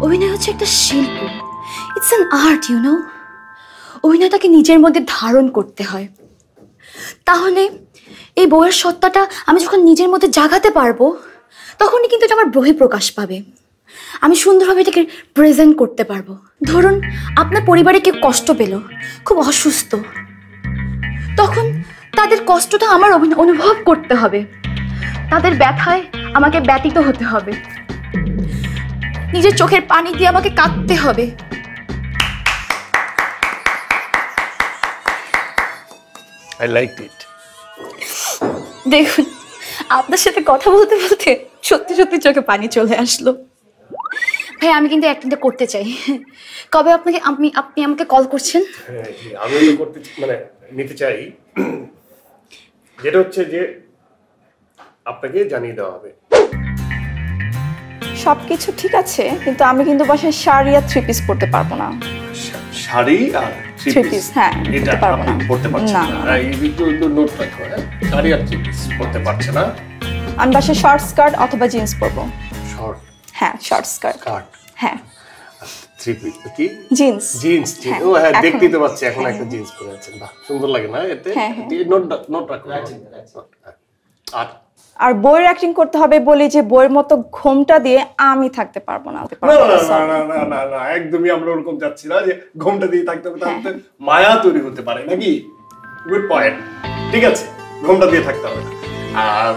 অভিনয় হচ্ছে একটা শিল্প, it's an art you know. অভিনয়টাকে নিজের মধ্যে ধারণ করতে হয়, তাহলে এই বইয়ের সত্তাটা আমি যখন নিজের মধ্যে জাগাতে পারবো তখনই কিন্তু এটা আমার বহিঃপ্রকাশ পাবে। আমি সুন্দরভাবে এটাকে প্রেজেন্ট করতে পারবো। ধরুন আপনার পরিবারে কেউ কষ্ট পেল, খুব অসুস্থ, তখন তাদের কষ্টটা আমার অনুভব করতে হবে, তাদের ব্যথায় আমাকে ব্যতীত হতে হবে, নিজের চোখের পানি দিয়ে আমাকে কাঁদতে হবে। I liked it. দেখুন, আপনার সাথে কথা বলতে বলতে সত্যি সত্যি চোখে পানি চলে আসলো। ভাই আমি কিন্তু অ্যাক্টিংটা করতে চাই, কবে আপনি আমাকে কল করছেন? আমি তো করতে মানে নিতে চাই, যেটা হচ্ছে যে আপনাকে জানিয়ে দেওয়া হবে। সবকিছু ঠিক আছে, কিন্তু আমি কিন্তু বাসায় শাড়ি আর 3 পিস পরতে পারবো না। শাড়ি আর 3 পিস, হ্যাঁ, এটা পারবো না। পড়তে পারছেন না, না, এই একটু নোট রাখো। শাড়ি আর 3 পিস পড়তে পারছে না। আমি বাসায় শর্ট স্কার্ট অথবা জিন্স পরবো। শর্ট? হ্যাঁ, শর্ট স্কার্ট। হ্যাঁ। 3 পিস কি? জিন্স। জিন্স। ও হ্যাঁ, দেখতেই তো পাচ্ছি এখন একটা জিন্স পরে আছেন। বাহ, সুন্দর লাগে না এতে? নোট রাখো। আর বইয়ের অ্যাক্টিং করতে হবে বলি যে বইয়ের মতো ঘোমটা দিয়ে আমি থাকতে পারবো না। না, একদমই আমরা ওরকম যাচ্ছি না যে ঘোমটা দিয়ে থাকতে হবে, তাহলে মায়া তৈরি হতে পারে নাকি? গুড পয়েন্ট, ঠিক আছে, ঘোমটা দিয়ে থাকতে হবে না। আর